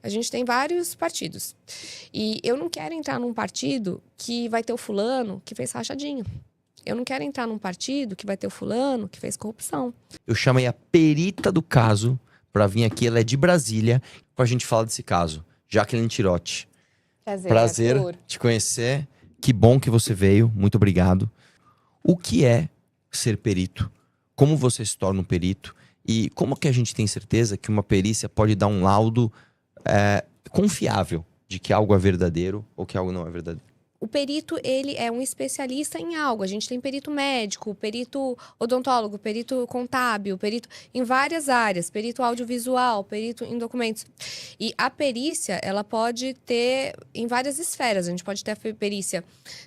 A gente tem vários partidos. E eu não quero entrar num partido que vai ter o fulano que fez rachadinha. Eu não quero entrar num partido que vai ter o fulano que fez corrupção. Eu chamei a perita do caso pra vir aqui, ela é de Brasília, pra gente falar desse caso. Jaqueline Tirotti. Prazer Arthur. te conhecer. Que bom que você veio. Muito obrigado. O que é ser perito? Como você se torna um perito? E como que a gente tem certeza que uma perícia pode dar um laudo confiável de que algo é verdadeiro ou que algo não é verdadeiro? O perito, ele é um especialista em algo. A gente tem perito médico, perito odontólogo, perito contábil, perito em várias áreas, perito audiovisual, perito em documentos. E a perícia, ela pode ter em várias esferas. A gente pode ter a perícia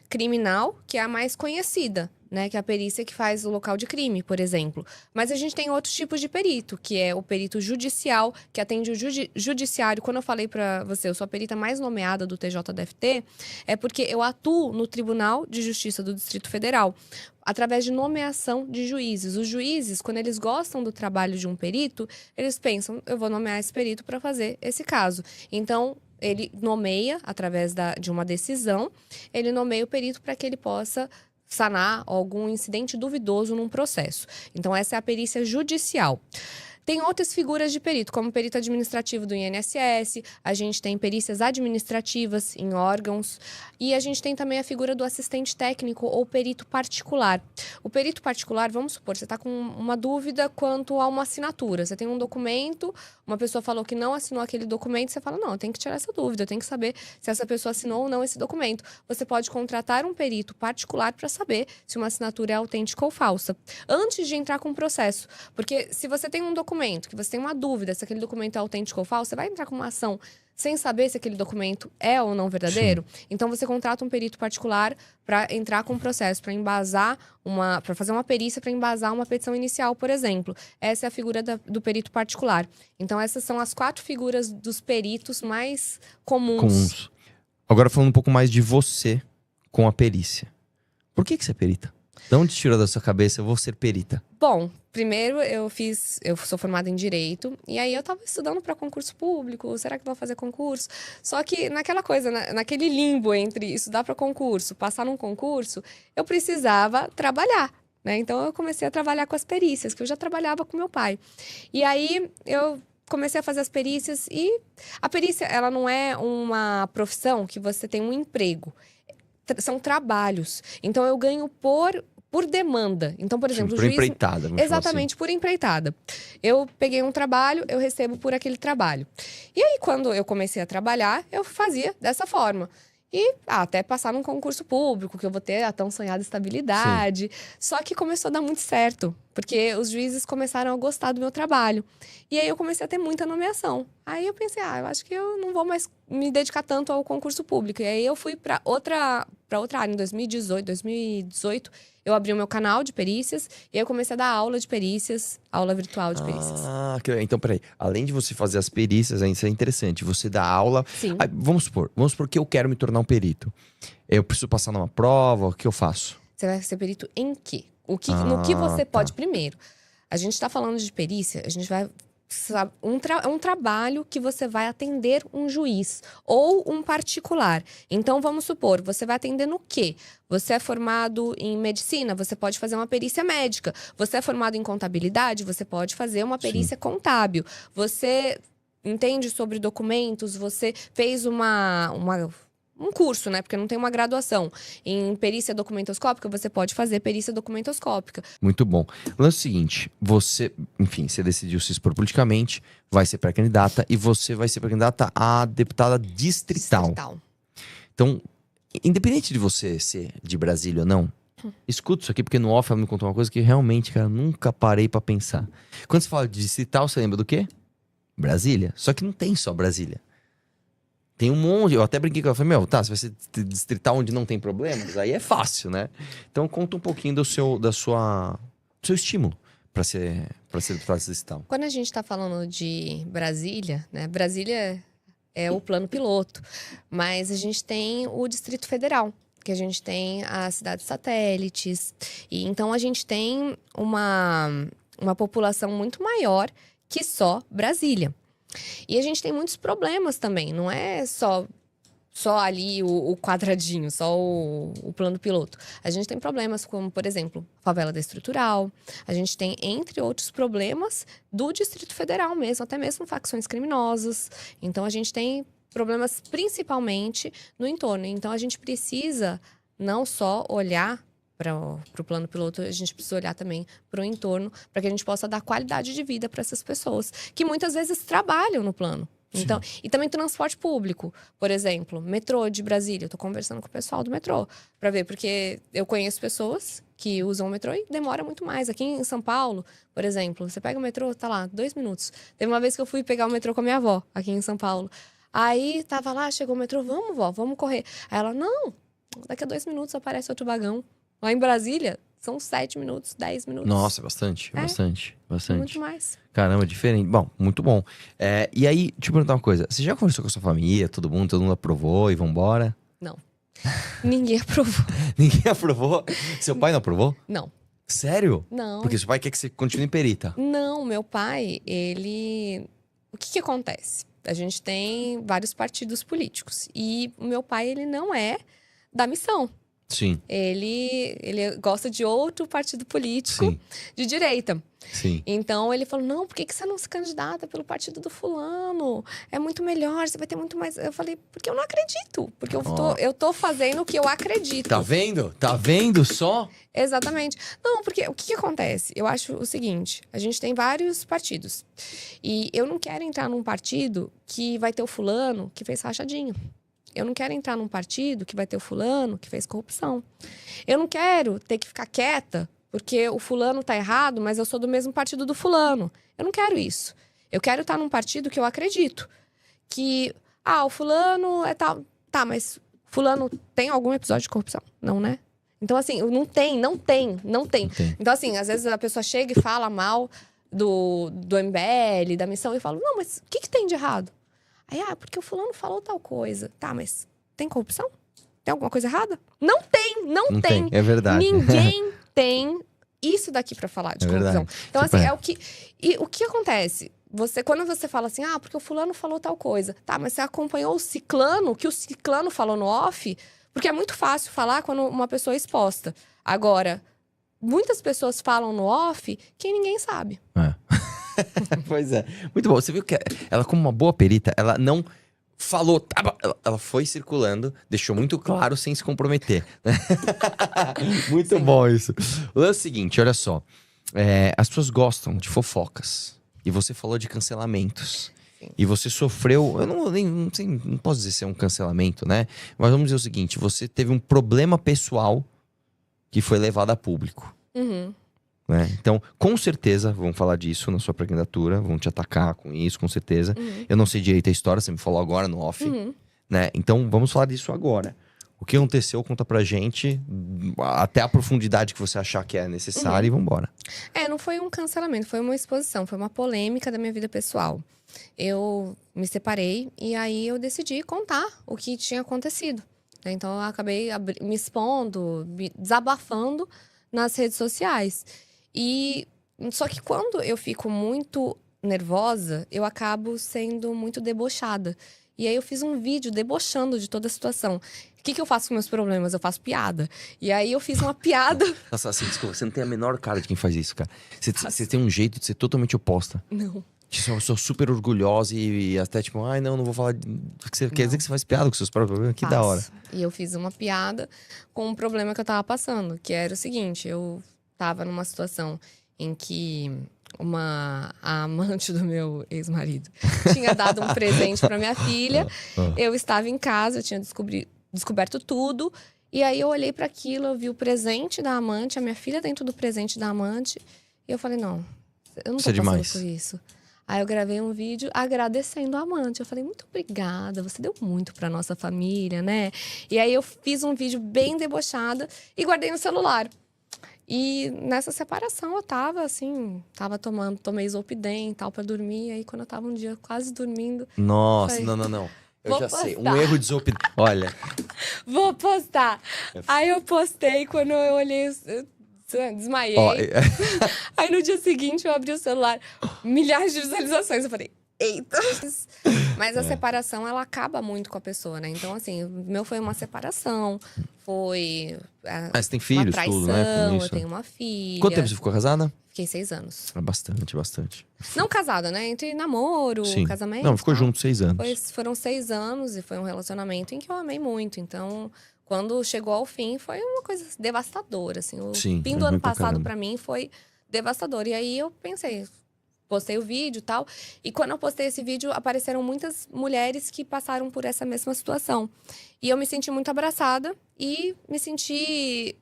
criminal, que é a mais conhecida, né? Que é a perícia que faz o local de crime, por exemplo. Mas a gente tem outros tipos de perito, que é o perito judicial, que atende o judiciário. Quando eu falei pra você, eu sou a perita mais nomeada do TJDFT, é porque eu atuo no Tribunal de Justiça do Distrito Federal, através de nomeação de juízes. Os juízes, quando eles gostam do trabalho de um perito, eles pensam, eu vou nomear esse perito para fazer esse caso. Então, ele nomeia, através de uma decisão, ele nomeia o perito para que ele possa sanar algum incidente duvidoso num processo. Então, essa é a perícia judicial. Tem outras figuras de perito, como perito administrativo do INSS, a gente tem perícias administrativas em órgãos, e a gente tem também a figura do assistente técnico ou perito particular. O perito particular, vamos supor, você está com uma dúvida quanto a uma assinatura. Você tem um documento, uma pessoa falou que não assinou aquele documento, você fala, não, eu tenho que tirar essa dúvida, eu tenho que saber se essa pessoa assinou ou não esse documento. Você pode contratar um perito particular para saber se uma assinatura é autêntica ou falsa, antes de entrar com o processo. Porque se você tem um documento, que você tem uma dúvida se aquele documento é autêntico ou falso, você vai entrar com uma ação sem saber se aquele documento é ou não verdadeiro. Sim. Então você contrata um perito particular para entrar com o processo, para embasar para fazer uma perícia, para embasar uma petição inicial, por exemplo. Essa é a figura do perito particular. Então essas são as 4 figuras dos peritos mais comuns. Agora falando um pouco mais de você com a perícia. Por que você é perita? De onde tirou da sua cabeça, eu vou ser perita? Bom, primeiro eu sou formada em Direito, e aí eu tava estudando para concurso público, será que eu vou fazer concurso? Só que naquela coisa, naquele limbo entre estudar para concurso, passar num concurso, eu precisava trabalhar, né? Então eu comecei a trabalhar com as perícias, que eu já trabalhava com meu pai. E aí eu comecei a fazer as perícias, e a perícia, ela não é uma profissão que você tem um emprego. São trabalhos. Então eu ganho por demanda. Então, por exemplo, Sim, o por juiz... empreitada. Exatamente, por empreitada. Eu peguei um trabalho, eu recebo por aquele trabalho. E aí, quando eu comecei a trabalhar, eu fazia dessa forma. E até passar num concurso público, que eu vou ter a tão sonhada estabilidade. Sim. Só que começou a dar muito certo, porque os juízes começaram a gostar do meu trabalho. E aí eu comecei a ter muita nomeação. Aí eu pensei, eu acho que eu não vou mais me dedicar tanto ao concurso público. E aí eu fui para outra área. Em 2018, eu abri o meu canal de perícias e eu comecei a dar aula de perícias, aula virtual de perícias. Então peraí. Além de você fazer as perícias, isso é interessante. Você dá aula. Sim. Vamos supor que eu quero me tornar um perito. Eu preciso passar numa prova, o que eu faço? Você vai ser perito em quê? No que você pode primeiro. A gente está falando de perícia, a gente vai... É um trabalho que você vai atender um juiz ou um particular. Então, vamos supor, você vai atender no quê? Você é formado em medicina, você pode fazer uma perícia médica. Você é formado em contabilidade, você pode fazer uma perícia contábil. Você entende sobre documentos, você fez um curso, né? Porque não tem uma graduação. Em perícia documentoscópica, você pode fazer perícia documentoscópica. Muito bom. O lance é o seguinte, você decidiu se expor politicamente, vai ser pré-candidata e você vai ser pré-candidata a deputada distrital. Então, independente de você ser de Brasília ou não, escuta isso aqui, porque no off ela me contou uma coisa que realmente, cara, nunca parei pra pensar. Quando você fala de distrital, você lembra do quê? Brasília. Só que não tem só Brasília. Tem um monte, eu até brinquei com ela, falei, você vai ser distrital onde não tem problemas? Aí é fácil, né? Então conta um pouquinho do seu estímulo para ser deputado distrital. Quando a gente está falando de Brasília, né? Brasília é o plano piloto, mas a gente tem o Distrito Federal, que a gente tem as cidades satélites, e então a gente tem uma população muito maior que só Brasília. E a gente tem muitos problemas também, não é só ali o quadradinho, só o plano piloto. A gente tem problemas como, por exemplo, favela da estrutural. A gente tem, entre outros problemas, do Distrito Federal mesmo, até mesmo facções criminosas. Então, a gente tem problemas principalmente no entorno. Então, a gente precisa não só olhar para o plano piloto, a gente precisa olhar também para o entorno, para que a gente possa dar qualidade de vida para essas pessoas, que muitas vezes trabalham no plano. Então, e também transporte público, por exemplo, metrô de Brasília. Eu tô conversando com o pessoal do metrô para ver, porque eu conheço pessoas que usam o metrô e demora muito mais. Aqui em São Paulo, por exemplo, você pega o metrô, tá lá, 2 minutos. Teve uma vez que eu fui pegar o metrô com a minha avó, aqui em São Paulo. Aí tava lá, chegou o metrô, vamos, vó, vamos correr. Aí ela, não, daqui a 2 minutos aparece outro vagão. Lá em Brasília, são 7 minutos, 10 minutos. Nossa, bastante. Muito mais. Caramba, diferente. Bom, muito bom. E aí, deixa eu perguntar uma coisa. Você já conversou com a sua família, todo mundo aprovou e vambora? Não. Ninguém aprovou. Ninguém aprovou? Seu pai não aprovou? Não. Sério? Não. Porque seu pai quer que você continue perita. Não, meu pai, ele... O que acontece? A gente tem vários partidos políticos. E o meu pai, ele não é da missão. Sim. Ele gosta de outro partido político. Sim. De direita. Sim. Então, ele falou, não, por que você não se candidata pelo partido do fulano? É muito melhor, você vai ter muito mais... Eu falei, porque eu não acredito. Porque eu tô fazendo o que eu acredito. Tá vendo? Tá vendo só? Exatamente. Não, porque o que acontece? Eu acho o seguinte, a gente tem vários partidos. E eu não quero entrar num partido que vai ter o fulano que fez rachadinho. Eu não quero entrar num partido que vai ter o fulano que fez corrupção. Eu não quero ter que ficar quieta porque o fulano tá errado, mas eu sou do mesmo partido do fulano. Eu não quero isso. Eu quero estar num partido que eu acredito. Que, o fulano é tal... Tá, mas fulano tem algum episódio de corrupção? Não, né? Então, assim, não tem. Então, assim, às vezes a pessoa chega e fala mal do MBL, da missão, e fala, não, mas o que tem de errado? Aí, porque o fulano falou tal coisa. Tá, mas tem corrupção? Tem alguma coisa errada? Não tem. É verdade. Ninguém tem isso daqui pra falar de corrupção. Verdade. Então, assim, é o que... E o que acontece? Quando você fala assim, porque o fulano falou tal coisa. Tá, mas você acompanhou o ciclano, que o ciclano falou no off? Porque é muito fácil falar quando uma pessoa é exposta. Agora, muitas pessoas falam no off que ninguém sabe. Pois é. Muito bom. Você viu que ela, como uma boa perita, ela não falou... Ela foi circulando, deixou muito claro sem se comprometer. Muito bom isso. O lance é o seguinte, olha só. As pessoas gostam de fofocas. E você falou de cancelamentos. Sim. E você sofreu... Eu não posso dizer se é um cancelamento, né? Mas vamos dizer o seguinte. Você teve um problema pessoal que foi levado a público. Uhum. Né? Então, com certeza, vão falar disso na sua pré-candidatura. Vão te atacar com isso, com certeza. Uhum. Eu não sei direito a história, você me falou agora no off. Uhum. Né? Então, vamos falar disso agora. O que aconteceu, conta pra gente, até a profundidade que você achar que é necessária, e vambora. Não foi um cancelamento, foi uma exposição, foi uma polêmica da minha vida pessoal. Eu me separei e aí eu decidi contar o que tinha acontecido. Então, eu acabei me expondo, desabafando nas redes sociais. Só que quando eu fico muito nervosa, eu acabo sendo muito debochada. E aí eu fiz um vídeo debochando de toda a situação. O que eu faço com meus problemas? Eu faço piada. E aí eu fiz uma piada... Nossa, assim, desculpa, você não tem a menor cara de quem faz isso, cara. Você tem um jeito de ser totalmente oposta. Não. Eu sou super orgulhosa e até tipo, não vou falar... Quer dizer que você faz piada com seus próprios problemas? Que da hora. E eu fiz uma piada com um problema que eu tava passando. Que era o seguinte, eu tava numa situação em que... a amante do meu ex-marido tinha dado um presente pra minha filha. Eu estava em casa, eu tinha descoberto tudo. E aí eu olhei para aquilo, eu vi o presente da amante, a minha filha dentro do presente da amante. E eu falei, não, eu não tô passando por isso. Aí eu gravei um vídeo agradecendo a amante. Eu falei, muito obrigada, você deu muito pra nossa família, né? E aí eu fiz um vídeo bem debochada e guardei no celular. E nessa separação eu tava assim, tomei Zolpidem e tal pra dormir. E aí quando eu tava um dia quase dormindo... Nossa, falei, não. Eu já sei, um erro de Zolpidem. Olha... Vou postar. Aí eu postei, quando eu olhei, eu desmaiei. Aí no dia seguinte eu abri o celular, milhares de visualizações. Eu falei, Eita! Mas a separação, ela acaba muito com a pessoa, né? Então, assim, o meu foi uma separação, foi Mas tem uma filhos, traição, tudo, né? Com eu isso. tenho uma filha. Quanto tempo você ficou casada? Fiquei 6 anos. Bastante, bastante. Não casada, né? Entre namoro, Sim. casamento. Não, ficou tal. junto 6 anos. Foram 6 anos e foi um relacionamento em que eu amei muito. Então, quando chegou ao fim, foi uma coisa devastadora, assim. O Sim, fim é do ano ruim pra passado, caramba. pra mim, foi devastador. E aí, eu pensei... Postei o vídeo e tal. E quando eu postei esse vídeo, apareceram muitas mulheres que passaram por essa mesma situação. E eu me senti muito abraçada e me senti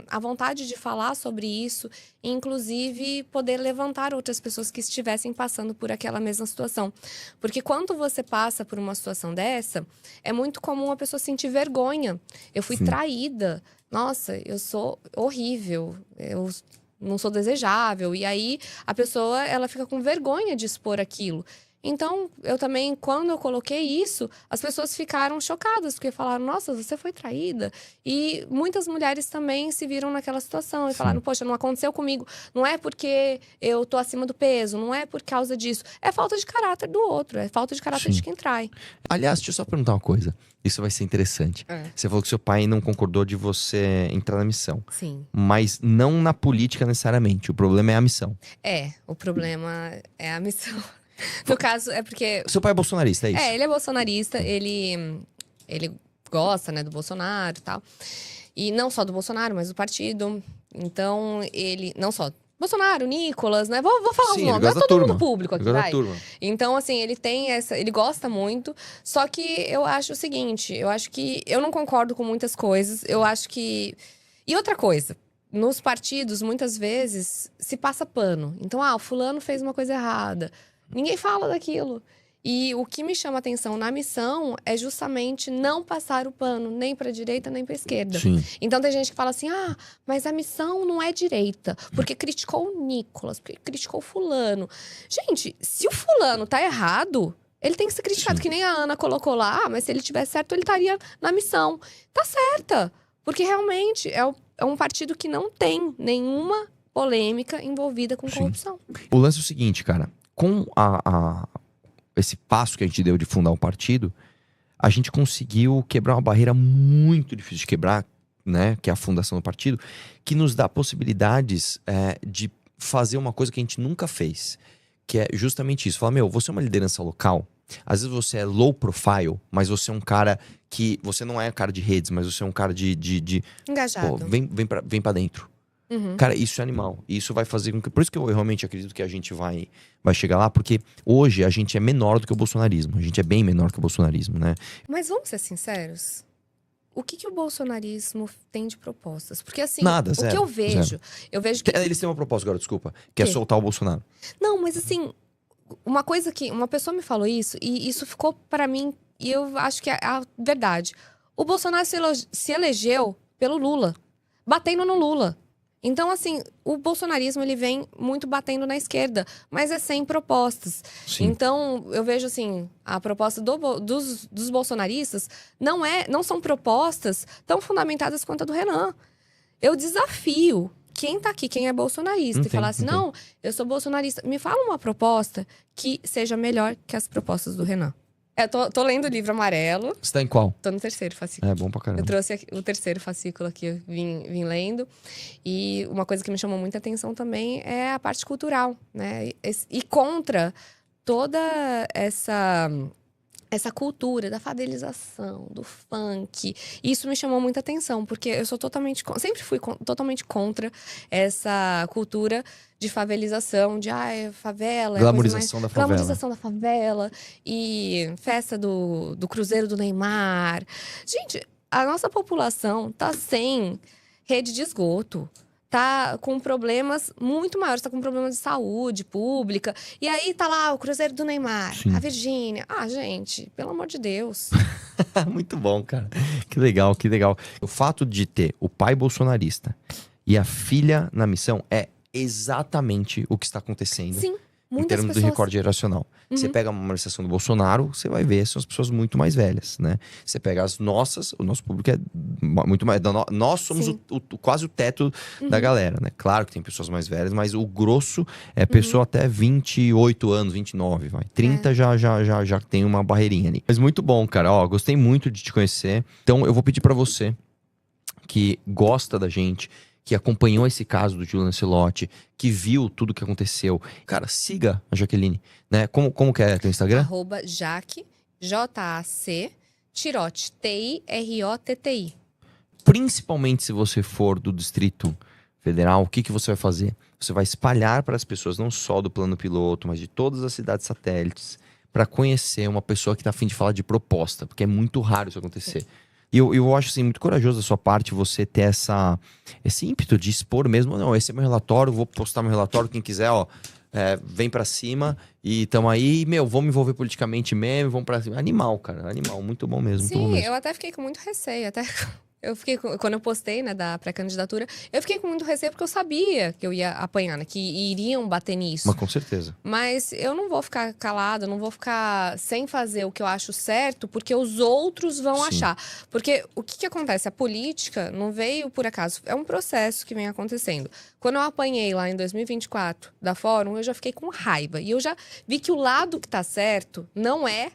à vontade de falar sobre isso. E, inclusive, poder levantar outras pessoas que estivessem passando por aquela mesma situação. Porque quando você passa por uma situação dessa, é muito comum a pessoa sentir vergonha. Eu fui traída. Nossa, eu sou horrível. Eu não sou desejável. E aí, a pessoa, ela fica com vergonha de expor aquilo. Então, eu também, quando eu coloquei isso, as pessoas ficaram chocadas, porque falaram, nossa, você foi traída. E muitas mulheres também se viram naquela situação e falaram, poxa, não aconteceu comigo. Não é porque eu tô acima do peso, não é por causa disso. É falta de caráter do outro, é falta de caráter de quem trai. Aliás, deixa eu só perguntar uma coisa. Isso vai ser interessante. Você falou que seu pai não concordou de você entrar na missão. Sim. Mas não na política necessariamente. O problema é a missão. O problema é a missão. No caso, é porque... Seu pai é bolsonarista, é isso? ele é bolsonarista, ele gosta, né, do Bolsonaro e tal. E não só do Bolsonaro, mas do partido. Então, ele... Não só Bolsonaro, Nicolas, né? Vou falar os nomes. É todo mundo público aqui, vai. Então, assim, ele tem essa... Ele gosta muito. Só que eu acho o seguinte, eu acho que... Eu não concordo com muitas coisas. Eu acho que... E outra coisa... Nos partidos, muitas vezes, se passa pano. Então, o fulano fez uma coisa errada. Ninguém fala daquilo. E o que me chama atenção na missão é justamente não passar o pano nem para a direita nem para a esquerda. Sim. Então tem gente que fala assim: mas a missão não é direita, porque criticou o Nicolas, porque criticou o fulano. Gente, se o fulano tá errado, ele tem que ser criticado. Que nem a Ana colocou lá, mas se ele tivesse certo, ele estaria na missão. Tá certa, porque realmente é um partido que não tem nenhuma polêmica envolvida com corrupção. O lance é o seguinte, cara. Com esse passo que a gente deu de fundar um partido, a gente conseguiu quebrar uma barreira muito difícil de quebrar, né? Que é a fundação do partido, que nos dá possibilidades de fazer uma coisa que a gente nunca fez. Que é justamente isso. Falar, você é uma liderança local. Às vezes você é low profile, mas você é um cara que... Você não é um cara de redes, mas você é um cara de engajado. Vem pra dentro. Cara, isso é animal. E isso vai fazer com que... Por isso que eu realmente acredito que a gente vai chegar lá. Porque hoje a gente é menor do que o bolsonarismo. A gente é bem menor que o bolsonarismo, né? Mas vamos ser sinceros? O que o bolsonarismo tem de propostas? Porque assim, Nada, zero, o que eu vejo... Eu vejo que... Eles têm uma proposta agora, desculpa. Que é soltar o Bolsonaro. Não, mas assim... Uma coisa que... Uma pessoa me falou isso. E isso ficou pra mim... E eu acho que é a verdade. O Bolsonaro se elegeu pelo Lula. Batendo no Lula. Então, assim, o bolsonarismo, ele vem muito batendo na esquerda, mas é sem propostas. Sim. Então, eu vejo, assim, a proposta dos bolsonaristas não são propostas tão fundamentadas quanto a do Renan. Eu desafio quem tá aqui, quem é bolsonarista, e falar assim, não, eu sou bolsonarista. Me fala uma proposta que seja melhor que as propostas do Renan. Eu tô lendo o livro amarelo. Você tá em qual? Tô no 3º fascículo. É bom pra caramba. Eu trouxe o 3º fascículo aqui, eu vim lendo. E uma coisa que me chamou muita atenção também é a parte cultural, né? E contra toda essa cultura da fadelização, do funk. Isso me chamou muita atenção, porque eu sou sempre fui totalmente contra essa cultura de favelização, de favela. Glamorização da favela. Glamorização da favela. E festa do Cruzeiro do Neymar. Gente, a nossa população tá sem rede de esgoto. Tá com problemas muito maiores, tá com problemas de saúde pública. E aí tá lá o Cruzeiro do Neymar, a Virgínia. Gente, pelo amor de Deus. Muito bom, cara. Que legal, que legal. O fato de ter o pai bolsonarista e a filha na missão é exatamente o que está acontecendo. Sim. Em termos do recorde geracional. Você pega uma manifestação do Bolsonaro, você vai ver, são as pessoas muito mais velhas, né? Você pega as nossas, o nosso público é muito mais... Nós somos quase o teto da galera, né? Claro que tem pessoas mais velhas, mas o grosso é pessoa até 28 anos, 29, vai. 30 já tem uma barreirinha ali. Mas muito bom, cara. Ó, gostei muito de te conhecer. Então eu vou pedir pra você que gosta da gente, que acompanhou esse caso do Giulio Lancelotti, que viu tudo que aconteceu. Cara, siga a Jaqueline, né? Como que é teu Instagram? @Jaque, J-A-C, Tirotti, T-I-R-O-T-T-I. Principalmente se você for do Distrito Federal, o que você vai fazer? Você vai espalhar para as pessoas, não só do plano piloto, mas de todas as cidades satélites, para conhecer uma pessoa que tá a fim de falar de proposta, porque é muito raro isso acontecer. E eu acho assim, muito corajoso da sua parte você ter esse ímpeto de expor mesmo. Não, esse é meu relatório, vou postar meu relatório, quem quiser, ó, vem pra cima e tamo aí, vou me envolver politicamente mesmo, vamos pra cima. Animal, cara, animal, muito bom mesmo. Sim, muito bom mesmo. eu até fiquei com muito receio, quando eu postei, né, da pré-candidatura, eu fiquei com muito receio porque eu sabia que eu ia apanhar, né, que iriam bater nisso. Mas com certeza. Mas eu não vou ficar calada, não vou ficar sem fazer o que eu acho certo, porque os outros vão achar. Porque o que acontece? A política não veio por acaso, é um processo que vem acontecendo. Quando eu apanhei lá em 2024 da Fórum, eu já fiquei com raiva. E eu já vi que o lado que tá certo não é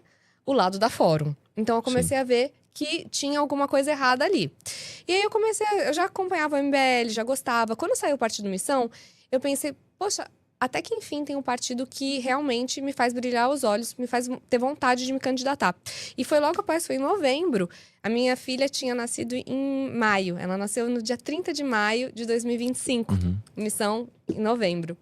o lado da Fórum. Então eu comecei a ver que tinha alguma coisa errada ali. E aí eu já acompanhava o MBL, já gostava. Quando saiu o Partido Missão, eu pensei, poxa, até que enfim tem um partido que realmente me faz brilhar os olhos, me faz ter vontade de me candidatar. E foi logo após, foi em novembro. A minha filha tinha nascido em maio. Ela nasceu no dia 30 de maio de 2025. Missão em novembro.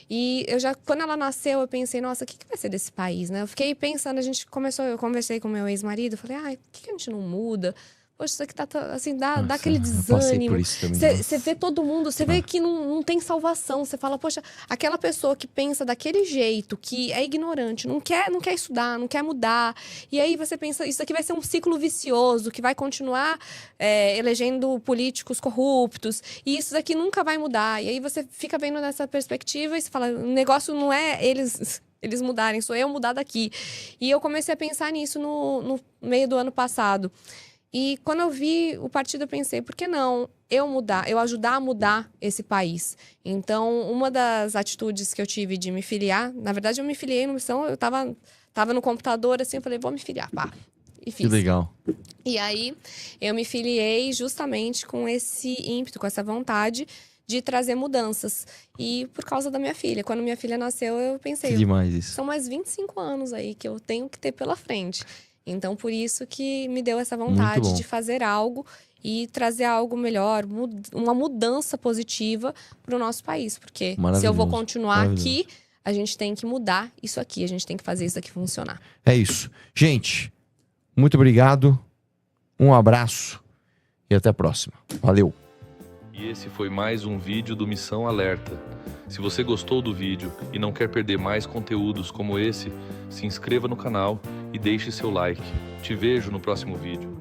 E quando ela nasceu, eu pensei, nossa, o que vai ser desse país, né? Eu fiquei pensando, eu conversei com meu ex-marido, falei, ai, por que a gente não muda? Poxa, isso aqui tá assim, dá aquele desânimo. Você vê todo mundo, você vê que não tem salvação. Você fala, poxa, aquela pessoa que pensa daquele jeito, que é ignorante, não quer estudar, não quer mudar. E aí você pensa, isso aqui vai ser um ciclo vicioso, que vai continuar elegendo políticos corruptos. E isso daqui nunca vai mudar. E aí você fica vendo nessa perspectiva e você fala, o negócio não é eles mudarem, sou eu mudar daqui. E eu comecei a pensar nisso no meio do ano passado. E quando eu vi o partido, eu pensei, por que não eu ajudar a mudar esse país? Então, uma das atitudes que eu tive de me filiar, na verdade, eu me filiei no Missão, eu tava no computador, assim, eu falei, vou me filiar, pá. E fiz. Que legal. E aí, eu me filiei justamente com esse ímpeto, com essa vontade de trazer mudanças. E por causa da minha filha. Quando minha filha nasceu, eu pensei, que demais isso. São mais 25 anos aí que eu tenho que ter pela frente. Então, por isso que me deu essa vontade de fazer algo e trazer algo melhor, uma mudança positiva para o nosso país. Porque se eu vou continuar aqui, a gente tem que mudar isso aqui, a gente tem que fazer isso aqui funcionar. É isso. Gente, muito obrigado, um abraço e até a próxima. Valeu! E esse foi mais um vídeo do Missão Alerta. Se você gostou do vídeo e não quer perder mais conteúdos como esse, se inscreva no canal e deixe seu like. Te vejo no próximo vídeo.